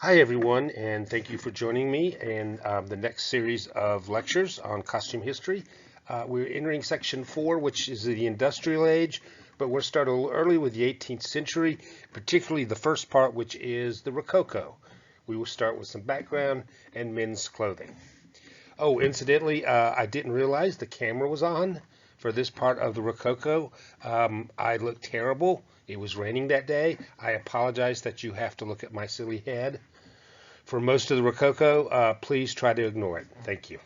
Hi, everyone, and thank you for joining me in the next series of lectures on costume history. We're entering section 4, which is the industrial age, but we're starting a little early with the 18th century, particularly the first part, which is the Rococo. We will start with some background and men's clothing. Oh, incidentally, I didn't realize the camera was on for this part of the Rococo. I looked terrible. It was raining that day. I apologize that you have to look at my silly head. For most of the Rococo, please try to ignore it. Thank you.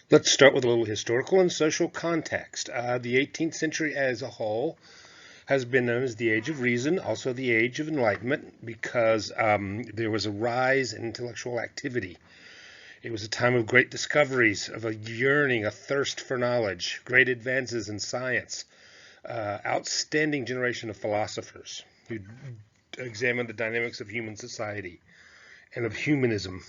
Let's start with a little historical and social context. The 18th century as a whole has been known as the Age of Reason, also the Age of Enlightenment, because there was a rise in intellectual activity. It was a time of great discoveries, of a yearning, a thirst for knowledge, great advances in science, outstanding generation of philosophers who examined the dynamics of human society and of humanism.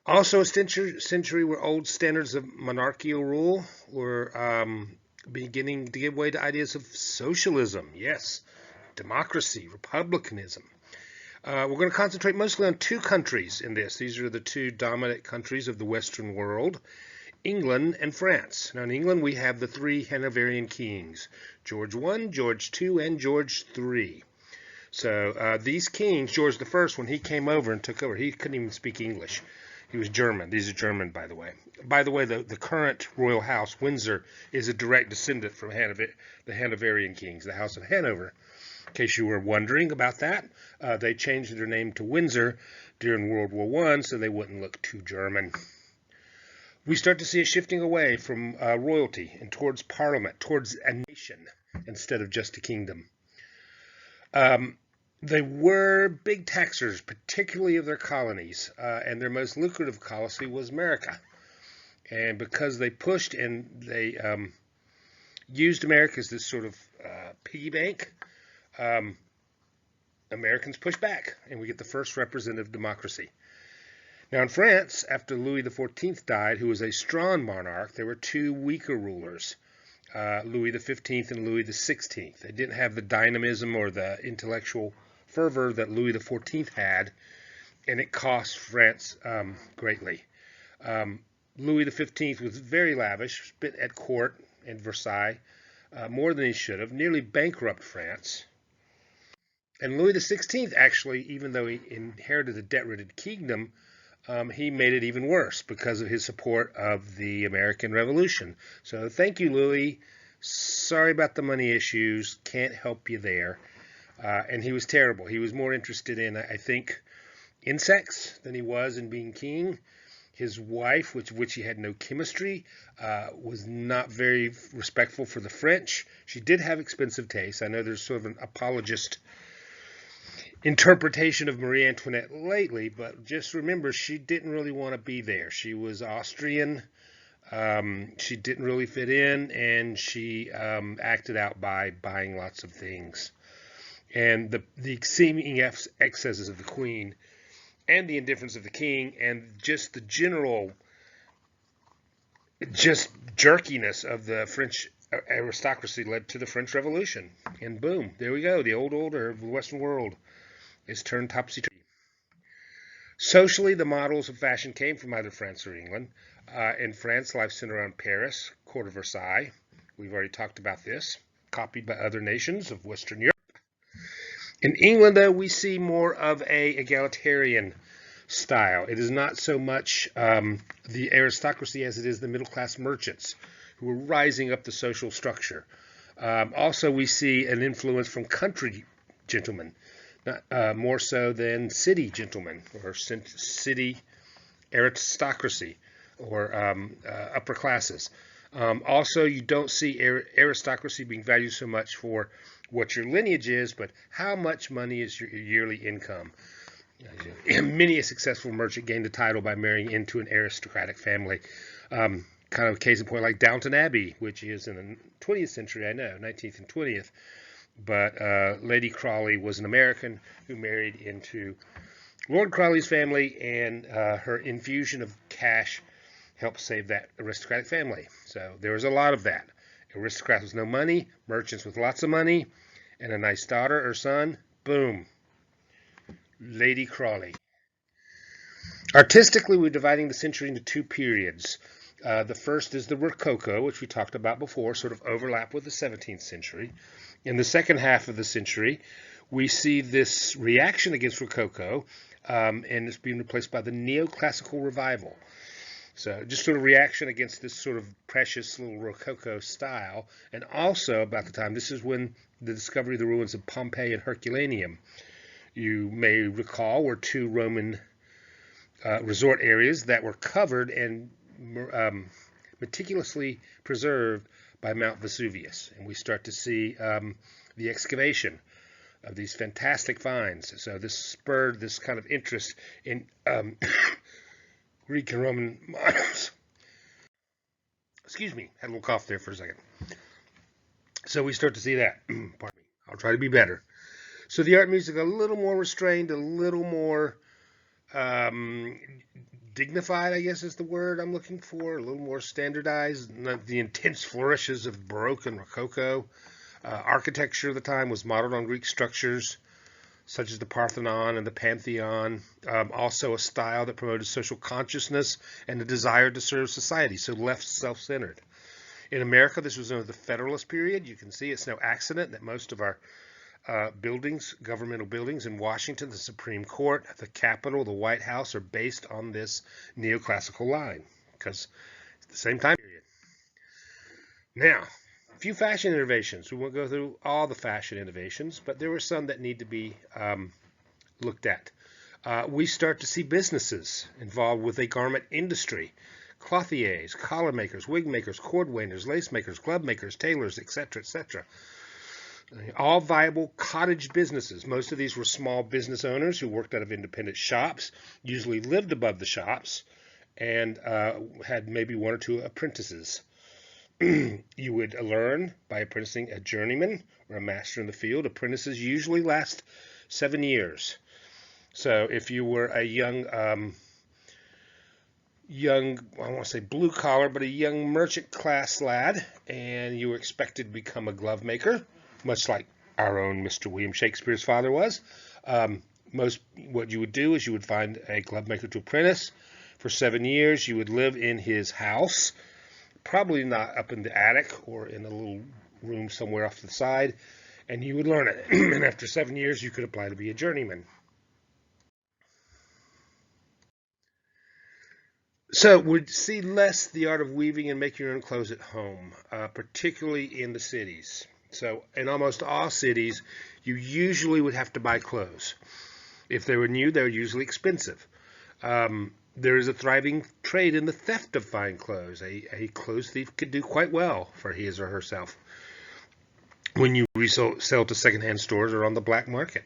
Also, a century where old standards of monarchical rule were beginning to give way to ideas of socialism, yes, democracy, republicanism. We're going to concentrate mostly on two countries in this. These are the two dominant countries of the Western world, England and France. Now, in England, we have the three Hanoverian kings, George I, George II, and George III. So these kings, George I, when he came over and took over, he couldn't even speak English. He was German. These are German, by the way. By the way, the current royal house, Windsor, is a direct descendant from the Hanoverian kings, the House of Hanover. In case you were wondering about that, they changed their name to Windsor during World War I so they wouldn't look too German. We start to see a shifting away from royalty and towards parliament, towards a nation instead of just a kingdom. They were big taxers, particularly of their colonies, and their most lucrative colony was America. And because they pushed and they used America as this sort of piggy bank, Americans pushed back, and we get the first representative democracy. Now, in France, after Louis XIV died, who was a strong monarch, there were two weaker rulers, Louis XV and Louis XVI. They didn't have the dynamism or the intellectual fervor that Louis XIV had, and it cost France greatly. Louis XV was very lavish, spent at court in Versailles more than he should have, nearly bankrupt France. And Louis XVI, actually, even though he inherited a debt-ridden kingdom, he made it even worse because of his support of the American Revolution. So thank you, Louis. Sorry about the money issues. Can't help you there. And he was terrible. He was more interested in, I think, insects than he was in being king. His wife, which he had no chemistry, was not very respectful for the French. She did have expensive taste. I know there's sort of an apologist interpretation of Marie Antoinette lately, but just remember she didn't really want to be there. She was Austrian. She didn't really fit in, and she acted out by buying lots of things. And the seeming excesses of the queen and the indifference of the king and just the general just jerkiness of the French aristocracy led to the French Revolution. And boom, there we go. The old order of the Western world is turned topsy-turvy. Socially, the models of fashion came from either France or England. In France, life centered around Paris, court of Versailles. We've already talked about this, copied by other nations of Western Europe. In England, though, we see more of a egalitarian style. It is not so much the aristocracy as it is the middle-class merchants who are rising up the social structure. Also, we see an influence from country gentlemen, more so than city gentlemen or city aristocracy or upper classes. Also, you don't see aristocracy being valued so much for what your lineage is, but how much money is your yearly income. Many a successful merchant gained a title by marrying into an aristocratic family. Kind of a case in point like Downton Abbey, which is in the 20th century, I know, 19th and 20th. But Lady Crawley was an American who married into Lord Crawley's family, and her infusion of cash helped save that aristocratic family. So there was a lot of that. Aristocrats with no money, merchants with lots of money, and a nice daughter or son. Boom. Lady Crawley. Artistically, we're dividing the century into two periods. The first is the Rococo, which we talked about before, sort of overlap with the 17th century. In the second half of the century, we see this reaction against Rococo, and it's being replaced by the neoclassical revival. So just sort of reaction against this sort of precious little Rococo style. And also about the time, this is when the discovery of the ruins of Pompeii and Herculaneum, you may recall, were two Roman resort areas that were covered and meticulously preserved by Mount Vesuvius. And we start to see the excavation of these fantastic finds. So this spurred this kind of interest in Greek and Roman models. Excuse me, had a little cough there for a second. So we start to see that. Pardon me. I'll try to be better. So the art and music a little more restrained, a little more dignified, I guess is the word I'm looking for, a little more standardized, not the intense flourishes of Baroque and Rococo. Architecture of the time was modeled on Greek structures, such as the Parthenon and the Pantheon, also a style that promoted social consciousness and a desire to serve society, so left self-centered. In America, this was known as the Federalist period. You can see it's no accident that most of our buildings, governmental buildings in Washington, the Supreme Court, the Capitol, the White House, are based on this neoclassical line, because it's the same time period. Now, a few fashion innovations. We won't go through all the fashion innovations, but there were some that need to be looked at. We start to see businesses involved with a garment industry. Clothiers, collar makers, wig makers, cordwainers, lace makers, glove makers, tailors, etc., etc. All viable cottage businesses. Most of these were small business owners who worked out of independent shops, usually lived above the shops, and had maybe one or two apprentices. You would learn by apprenticing a journeyman or a master in the field. Apprentices usually last 7 years. So if you were a young, I don't want to say blue collar, but a young merchant class lad, and you were expected to become a glove maker, much like our own Mr. William Shakespeare's father was. What you would do is you would find a glove maker to apprentice. For 7 years, you would live in his house, probably not up in the attic or in a little room somewhere off to the side, and you would learn it. And after 7 years, you could apply to be a journeyman. So we'd see less the art of weaving and making your own clothes at home, particularly in the cities. So in almost all cities, you usually would have to buy clothes. If they were new, they were usually expensive. There is a thriving trade in the theft of fine clothes. A clothes thief could do quite well for his or herself when you sell to secondhand stores or on the black market.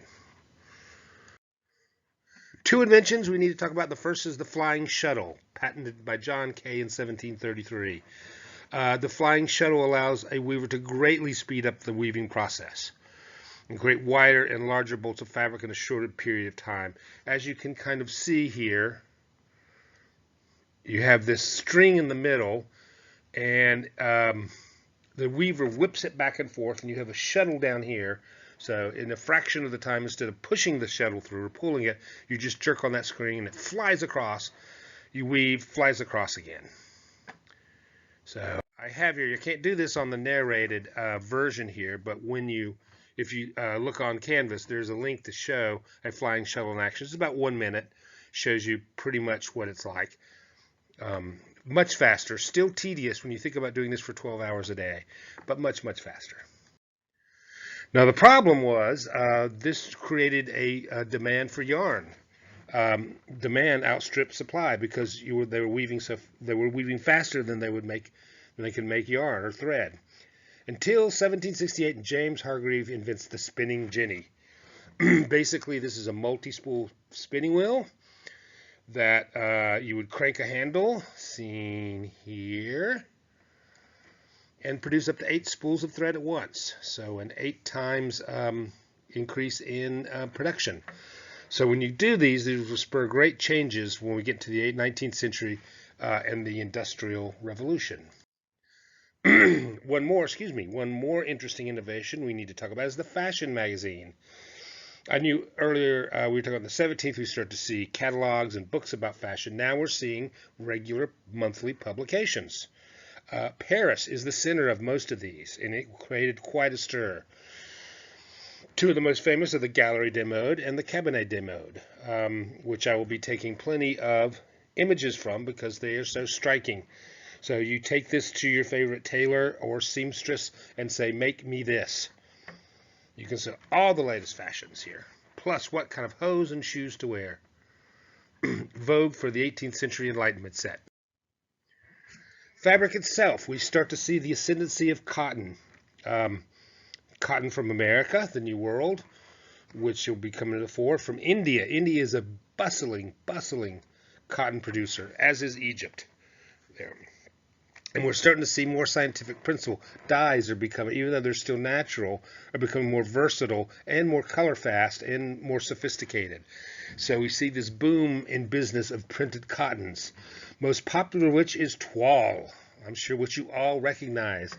Two inventions we need to talk about. The first is the Flying Shuttle, patented by John Kay in 1733. The Flying Shuttle allows a weaver to greatly speed up the weaving process and create wider and larger bolts of fabric in a shorter period of time. As you can kind of see here, you have this string in the middle, and the weaver whips it back and forth, and you have a shuttle down here. So in a fraction of the time, instead of pushing the shuttle through or pulling it, you just jerk on that screen and it flies across. You weave, flies across again. So I have here, you can't do this on the narrated version here, but if you look on Canvas, there's a link to show a flying shuttle in action. It's about 1 minute, shows you pretty much what it's like. Much faster, still tedious when you think about doing this for 12 hours a day, but much, much faster. Now the problem was this created a demand for yarn. Demand outstripped supply because they were weaving faster than they could make yarn or thread. Until 1768, James Hargreave invents the spinning jenny. Basically, this is a multi-spool spinning wheel that you would crank a handle, seen here, and produce up to 8 spools of thread at once. So an 8 times increase in production. So when you do these will spur great changes when we get to the 19th century and the Industrial Revolution. One more interesting innovation we need to talk about is the fashion magazine. I knew earlier we were talking about the 17th, we start to see catalogs and books about fashion. Now we're seeing regular monthly publications. Paris is the center of most of these, and it created quite a stir. Two of the most famous are the Galerie des Modes and the Cabinet des Modes, which I will be taking plenty of images from because they are so striking. So you take this to your favorite tailor or seamstress and say, make me this. You can see all the latest fashions here, plus what kind of hose and shoes to wear. Vogue for the 18th century Enlightenment set. Fabric itself, we start to see the ascendancy of cotton. Cotton from America, the New World, which will be coming to the fore. From India. India is a bustling cotton producer, as is Egypt. There. And we're starting to see more scientific principle. Dyes are becoming, even though they're still natural, are becoming more versatile and more color fast and more sophisticated. So we see this boom in business of printed cottons, most popular of which is toile. I'm sure which you all recognize.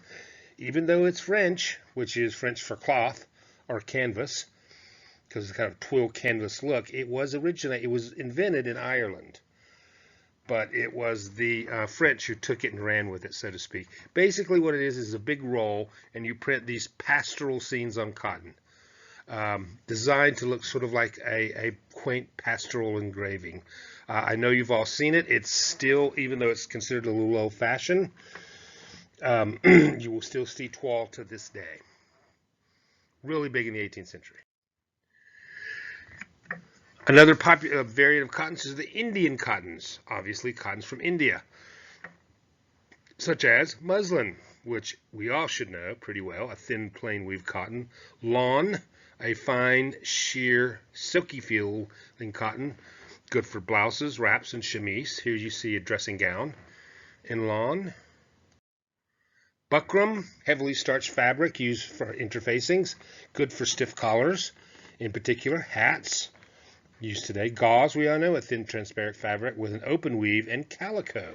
Even though it's French, which is French for cloth or canvas, because it's kind of twill canvas look, it was invented in Ireland. But it was the French who took it and ran with it, so to speak. Basically what it is a big roll, and you print these pastoral scenes on cotton, designed to look sort of like a quaint pastoral engraving. I know you've all seen it. It's still, even though it's considered a little old-fashioned, you will still see toile to this day. Really big in the 18th century. Another popular variant of cottons is the Indian cottons. Obviously, cottons from India, such as muslin, which we all should know pretty well, a thin, plain weave cotton. Lawn, a fine, sheer, silky feeling cotton, good for blouses, wraps, and chemise. Here you see a dressing gown in lawn. Buckram, heavily starched fabric used for interfacings, good for stiff collars, in particular. Hats, used today. Gauze, we all know, a thin transparent fabric with an open weave. And calico.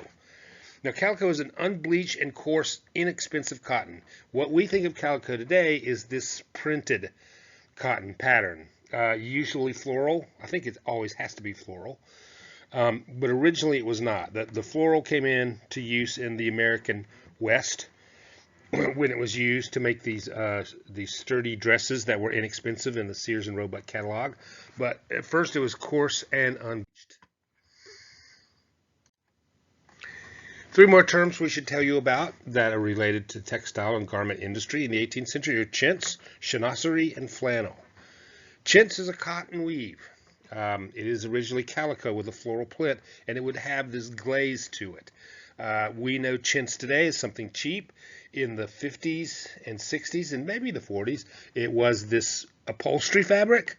Now, calico is an unbleached and coarse, inexpensive cotton. What we think of calico today is this printed cotton pattern, usually floral. I think it always has to be floral. But originally it was not. The floral came in to use in the American West when it was used to make these sturdy dresses that were inexpensive in the Sears and Roebuck catalog. But at first it was coarse and unbleached. Three more terms we should tell you about that are related to textile and garment industry in the 18th century are chintz, chinoiserie, and flannel. Chintz is a cotton weave. It is originally calico with a floral print, and it would have this glaze to it. We know chintz today is something cheap. In the 50s and 60s and maybe the 40s, it was this upholstery fabric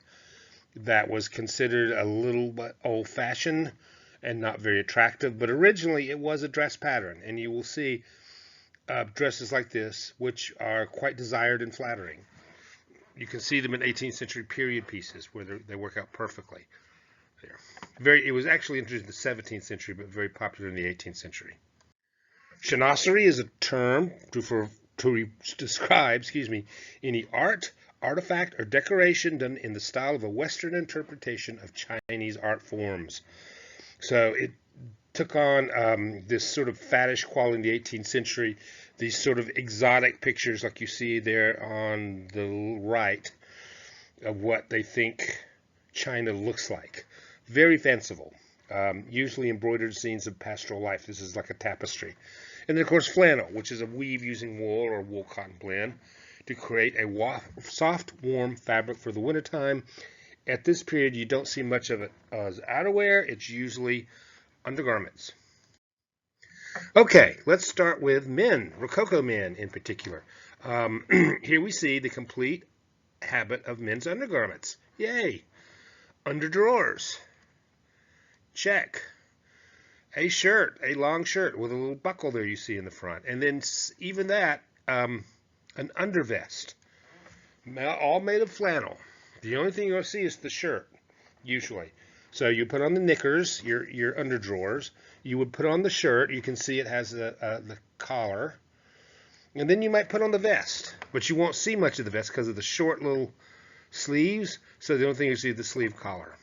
that was considered a little bit old-fashioned and not very attractive, but originally it was a dress pattern, and you will see dresses like this, which are quite desired and flattering. You can see them in 18th century period pieces where they work out perfectly. There. It was actually introduced in the 17th century, but very popular in the 18th century. Chinoiserie is a term to describe, any art, artifact, or decoration done in the style of a Western interpretation of Chinese art forms. So it took on this sort of faddish quality in the 18th century, these sort of exotic pictures like you see there on the right of what they think China looks like. Very fanciful. Usually embroidered scenes of pastoral life. This is like a tapestry. And then, of course, flannel, which is a weave using wool or wool-cotton blend to create a soft, warm fabric for the wintertime. At this period, you don't see much of it as outerwear. It's usually undergarments. Okay, let's start with men, Rococo men in particular. Here we see the complete habit of men's undergarments. Yay! Underdrawers. Check. A shirt, a long shirt with a little buckle there you see in the front. And then even that, an undervest, all made of flannel. The only thing you'll see is the shirt, usually. So you put on the knickers, your underdrawers. You would put on the shirt. You can see it has the collar. And then you might put on the vest. But you won't see much of the vest because of the short little sleeves, so the only thing you see is the sleeve collar.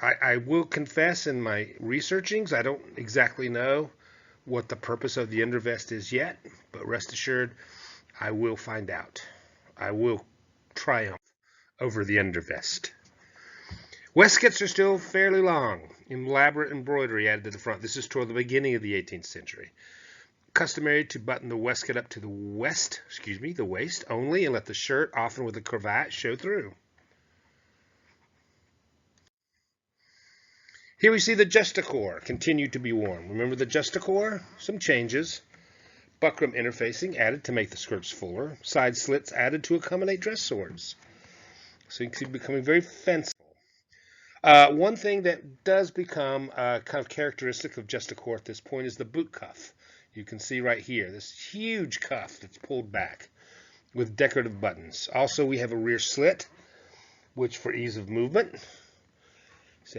I will confess in my researchings, I don't exactly know what the purpose of the undervest is yet, but rest assured, I will find out. I will triumph over the undervest. Waistcoats are still fairly long, elaborate embroidery added to the front. This is toward the beginning of the 18th century. Customary to button the waistcoat up to the waist only, and let the shirt, often with a cravat, show through. Here we see the justacore continue to be worn. Remember the justacore? Some changes. Buckram interfacing added to make the skirts fuller. Side slits added to accommodate dress swords. So you can see it becoming very fanciful. One thing that does become kind of characteristic of justacore at this point is the boot cuff. You can see right here, this huge cuff that's pulled back with decorative buttons. Also, we have a rear slit, which for ease of movement.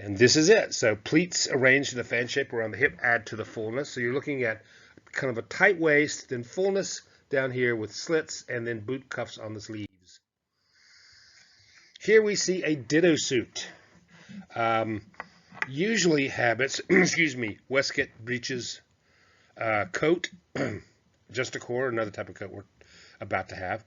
And this is it. So pleats arranged in a fan shape around the hip add to the fullness. So you're looking at kind of a tight waist, then fullness down here with slits, and then boot cuffs on the sleeves. Here we see a ditto suit. Usually habits, waistcoat, breeches, coat, justacore, another type of coat we're about to have,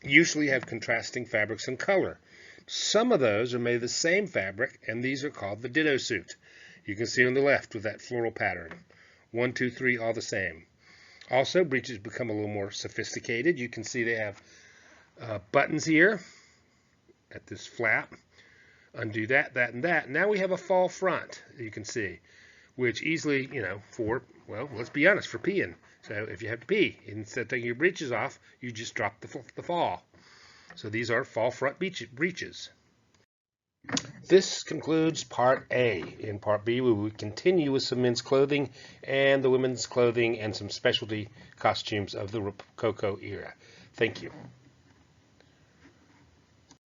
usually have contrasting fabrics and color. Some of those are made of the same fabric, and these are called the ditto suit. You can see on the left with that floral pattern. 1, 2, 3, all the same. Also, breeches become a little more sophisticated. You can see they have buttons here at this flap. Undo that, that, and that. Now we have a fall front, you can see, which easily, let's be honest, for peeing. So if you have to pee, instead of taking your breeches off, you just drop the fall. So these are fall front breeches. This concludes Part A. In Part B, we will continue with some men's clothing and the women's clothing and some specialty costumes of the Rococo era. Thank you.